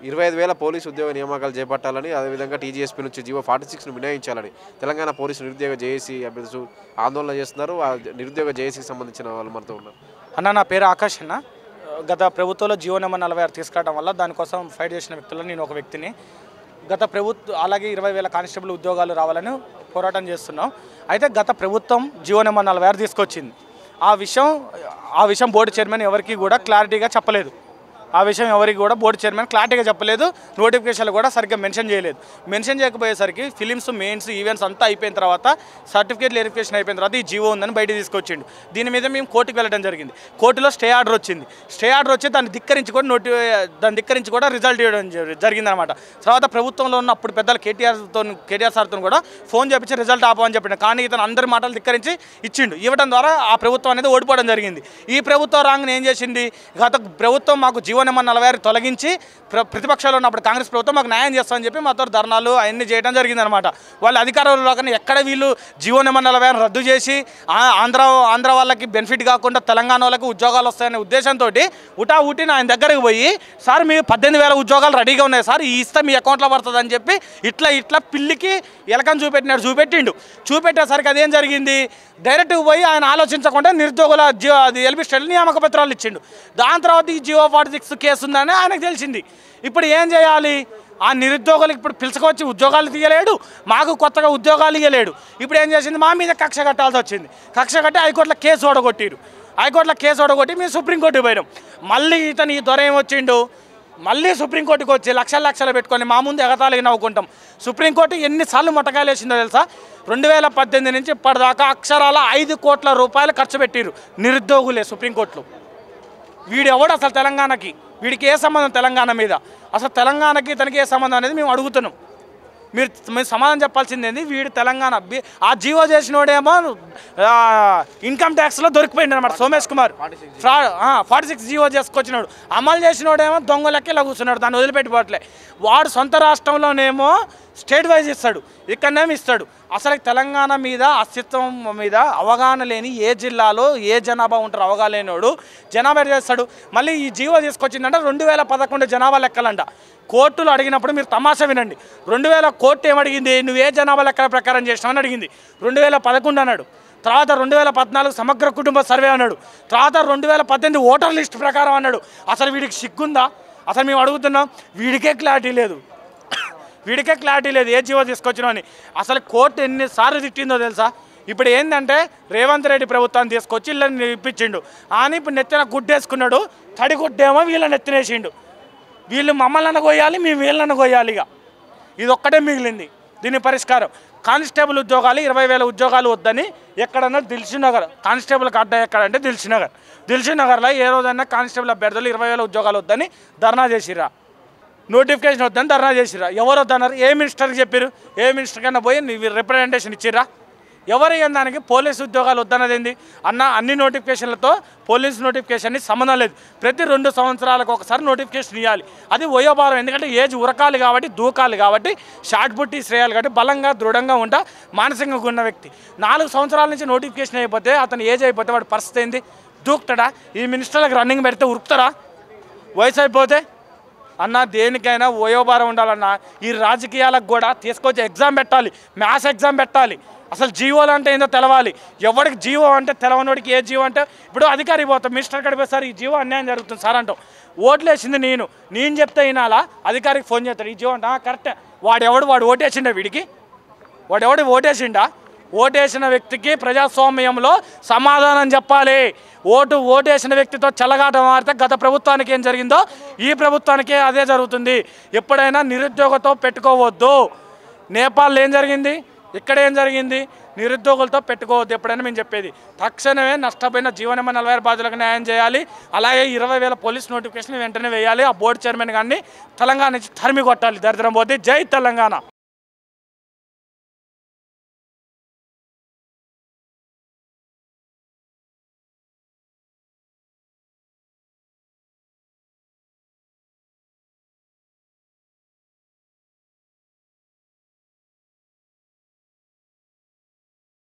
25,000 police ఉద్యోగ నియామకాలు చేపట్టాలని, అదేవిధంగా టీజీఎస్పీ నుంచి జీవో 46ను మినహాయించాలని తెలంగాణ పోలీసు నిరుద్యోగ జేఏసీ అభ్యర్థులు ఆందోళన చేస్తున్నారు. ఆ నిరుద్యోగ జేఏసీకి సంబంధించిన వాళ్ళు మనతో ఉన్నారు. అన్న, నా పేరు ఆకాష్ అన్న. గత ప్రభుత్వంలో జీవో నెంబర్ 46 తీసుకురావడం వల్ల దానికోసం ఫైట్ చేసిన వ్యక్తుల్లో నేను ఒక వ్యక్తిని. గత ప్రభుత్వం అలాగే 20,000 కానిస్టేబుల్ ఉద్యోగాలు రావాలని పోరాటం చేస్తున్నాం. అయితే గత ప్రభుత్వం జీవో నెంబర్ 46 తీసుకొచ్చింది. ఆ విషయం బోర్డు చైర్మన్ ఎవరికి కూడా క్లారిటీగా చెప్పలేదు. బోర్డు చైర్మన్ క్లారిటీగా చెప్పలేదు. నోటిఫికేషన్లు కూడా సరిగ్గా మెన్షన్ చేయలేదు. మెన్షన్ చేయకపోయేసరికి ఫిలిమ్స్, మెయిన్స్, ఈవెంట్స్ అంతా అయిపోయిన తర్వాత సర్టిఫికేట్ వెరిఫికేషన్ అయిపోయిన తర్వాత ఈ జీవో ఉందని బయట తీసుకొచ్చిండు. దీని మీద మేము కోర్టుకు వెళ్ళడం జరిగింది. కోర్టులో స్టే ఆర్డర్ వచ్చింది. దాన్ని ధిక్కరించి కూడా రిజల్ట్ ఇవ్వడం జరిగిందనమాట. తర్వాత ప్రభుత్వంలో ఉన్న అప్పుడు పెద్దలు కేటీఆర్ సార్తో కూడా ఫోన్ చేపించి రిజల్ట్ ఆపమని చెప్పిండు. కానీ ఇతను అందరి మాటలు ధిక్కరించి ఇవ్వడం ద్వారా ఆ ప్రభుత్వం అనేది ఓడిపోవడం జరిగింది. ఈ ప్రభుత్వం రాగానే ఏం చేసింది? గత ప్రభుత్వం మాకు జీవో నెంబర్ 46 తొలగించి ప్రతిపక్షాలు ఉన్నప్పుడు కాంగ్రెస్ ప్రభుత్వం మాకు న్యాయం చేస్తామని చెప్పి మాతో ధర్నాలు అవన్నీ చేయడం జరిగిందనమాట. వాళ్ళు అధికారంలో కానీ ఎక్కడ వీళ్ళు జీవో నెంబర్ 46 రద్దు చేసి ఆంధ్ర వాళ్ళకి బెనిఫిట్ కాకుండా తెలంగాణ వాళ్ళకి ఉద్యోగాలు వస్తాయనే ఉద్దేశంతో ఊటిని ఆయన దగ్గరకు పోయి, సార్ మీ 18,000 ఉద్యోగాలు రెడీగా ఉన్నాయి సార్, ఈ ఇస్తే మీ అకౌంట్లో పడుతుంది అని చెప్పి ఇట్లా పిల్లికి ఎలకని చూపెట్టేసరికి అదేం జరిగింది? డైరెక్ట్గా పోయి ఆయన ఆలోచించకుండా నిరుద్యోగుల ఎల్బీ స్టైల్ నియామక పత్రాలు ఇచ్చిండు. దాని తర్వాత ఈ జీవో 46 కేసు ఉందని ఆయనకు తెలిసింది. ఇప్పుడు ఏం చేయాలి? ఆ నిరుద్యోగులకు ఇప్పుడు పిలుచుకొచ్చి ఉద్యోగాలు తీయలేడు, మాకు కొత్తగా ఉద్యోగాలు ఇవ్వలేడు. ఇప్పుడు ఏం చేసింది? మా మీద కక్ష కట్టాల్సి వచ్చింది. కక్ష కట్టి హైకోర్టులో కేసు ఓడగొట్టి మేము సుప్రీంకోర్టుకు పోయినాం. మళ్ళీ ఈ దొర ఏమొచ్చిండు? మళ్ళీ సుప్రీంకోర్టుకు వచ్చి లక్షలు పెట్టుకొని మా ముందు ఎగతాళిగా నవ్వుకుంటాం. సుప్రీంకోర్టు ఎన్నిసార్లు మొట్టకాయలు వేసిందో తెలుసా? 2018 నుంచి ఇప్పటిదాకా అక్షరాల 5 కోట్ల రూపాయలు ఖర్చు పెట్టిరు నిరుద్యోగులే సుప్రీంకోర్టులో. వీడు ఎవడు అసలు తెలంగాణకి? వీడికి ఏ సంబంధం తెలంగాణ మీద? అసలు తెలంగాణకి తనకి ఏ సంబంధం అనేది మేము అడుగుతున్నాం. మీరు సమాధానం చెప్పాల్సింది ఏంది? వీడు తెలంగాణ ఆ జీవో చేసినోడేమో ఇన్కమ్ ట్యాక్స్లో దొరికిపోయింది అనమాట. సోమేష్ కుమార్ 46 జీవో చేసుకొచ్చినాడు. అమలు చేసినోడేమో దొంగలకి ఇలా కూర్చున్నాడు, దాన్ని వదిలిపెట్టిపోవట్లే. వాడు సొంత రాష్ట్రంలోనేమో స్టేట్ వైజ్ ఇస్తాడు, ఇక్కడనేమో ఇస్తాడు. అసలు తెలంగాణ మీద అస్తిత్వం మీద అవగాహన లేని ఏ జిల్లాలో ఏ జనాభా ఉంటారో అవగాహన లేనివాడు జనాభా చేస్తాడు. మళ్ళీ ఈ జీవో తీసుకొచ్చిందంటే 2011 జనాభా లెక్కలంట. కోర్టులు అడిగినప్పుడు మీరు తమాషా వినండి. 2000 కోర్టు ఏమడిగింది? నువ్వు ఏ జనాభా లెక్కల ప్రకారం చేసినావని అడిగింది. 2011 అన్నాడు. తర్వాత 2014 సమగ్ర కుటుంబ సర్వే అన్నాడు. తర్వాత 2018 ఓటర్ లిస్ట్ ప్రకారం అన్నాడు. అసలు వీడికి సిగ్గుందా? అసలు మేము అడుగుతున్నాం. వీడికే క్లారిటీ లేదు ఏ జీవో తీసుకొచ్చినా అని. అసలు కోర్టు ఎన్నిసార్లు తిట్టిందో తెలుసా? ఇప్పుడు ఏంటంటే రేవంత్ రెడ్డి ప్రభుత్వాన్ని తీసుకొచ్చి వీళ్ళని ఇప్పించిండు అని ఇప్పుడు నెత్తిన గుడ్డేసుకున్నాడు. తడి గుడ్డేమో వీళ్ళని ఎత్తినేసిండు. వీళ్ళు మమ్మల్ని కొయ్యాలి, మేము వీళ్ళని కొయ్యాలి. ఇక ఇది ఒక్కటే మిగిలింది. దీని పరిష్కారం కానిస్టేబుల్ ఉద్యోగాలు 20,000 ఉద్యోగాలు వద్దని ఎక్కడన్నా దిల్సుఖ్నగర్ కానిస్టేబుల్కి అడ్డా ఎక్కడంటే దిల్సుఖ్నగర్లో ఏ రోజైనా కానిస్టేబుల్ అభ్యర్థులు 20,000 ఉద్యోగాలు వద్దని ధర్నా చేసిరా, నోటిఫికేషన్ వద్దని ధర్నా చేసిరా. ఎవరు వద్దన్నారు? ఏ మినిస్టర్కి చెప్పారు? ఏ మినిస్టర్ కన్నా పోయి రిప్రజెంటేషన్ ఇచ్చిరా? ఎవరు దానికి పోలీసు ఉద్యోగాలు వద్దన్నది ఏంది అన్న? అన్ని నోటిఫికేషన్లతో పోలీసు నోటిఫికేషన్ని సంబంధం లేదు. ప్రతి 2 సంవత్సరాలకు ఒకసారి నోటిఫికేషన్ ఇవ్వాలి. అది వయోభారం. ఎందుకంటే ఏజ్ ఉరకాలి కాబట్టి, దూకాలి కాబట్టి, షార్ట్ పుట్టి శ్రేయాలి కాబట్టి, బలంగా దృఢంగా ఉంటా మానసికంగా ఉన్న వ్యక్తి 4 సంవత్సరాల నుంచి నోటిఫికేషన్ అయిపోతే, అతను ఏజ్ అయిపోతే వాడు పరిస్థితి ఏంది? దూకుతాడా? ఈ మినిస్టర్లకు రన్నింగ్ పెడితే ఉరుకుతారా? వయసు అయిపోతే అన్న దేనికైనా వయోభారం ఉండాలన్న. ఈ రాజకీయాలకు కూడా తీసుకొచ్చి ఎగ్జామ్ పెట్టాలి, మ్యాథ్స్ ఎగ్జామ్ పెట్టాలి. అసలు జీవోలు అంటే ఏందో తెలవాలి. ఎవరికి జీవో అంటే తెలవనోడికి ఏ జీవో అంటే, ఇప్పుడు అధికారి పోతాం మినిస్టర్ కడిపోయి సార్ ఈ జీవో అన్యాయం జరుగుతుంది సార్ అంటాం. ఓట్లు వేసింది నేను చెప్తే వినాలా? అధికారికి ఫోన్ చేస్తాడు ఈ జీవో అంటే కరెక్టే. వాడు ఓటేసిండా? వాడెవడు ఓటేసిండా? ఓటేసిన వ్యక్తికి ప్రజాస్వామ్యంలో సమాధానం చెప్పాలి. ఓటేసిన వ్యక్తితో చెలగాటం మారితే గత ప్రభుత్వానికి ఏం జరిగిందో ఈ ప్రభుత్వానికి అదే జరుగుతుంది. ఎప్పుడైనా నిరుద్యోగంతో పెట్టుకోవద్దు. నేపాల్లో ఏం జరిగింది, ఇక్కడ ఏం జరిగింది? నిరుద్యోగులతో పెట్టుకోవద్దు ఎప్పుడైనా మేము చెప్పేది. తక్షణమే నష్టపోయిన జీవో నెంబర్ 46 బాధ్యులకు న్యాయం చేయాలి. అలాగే 20,000 పోలీస్ నోటిఫికేషన్ వెంటనే వేయాలి. ఆ బోర్డు చైర్మన్ గారిని తెలంగాణ నుంచి తరిమి కొట్టాలి. దరిద్రం పోతే జై తెలంగాణ.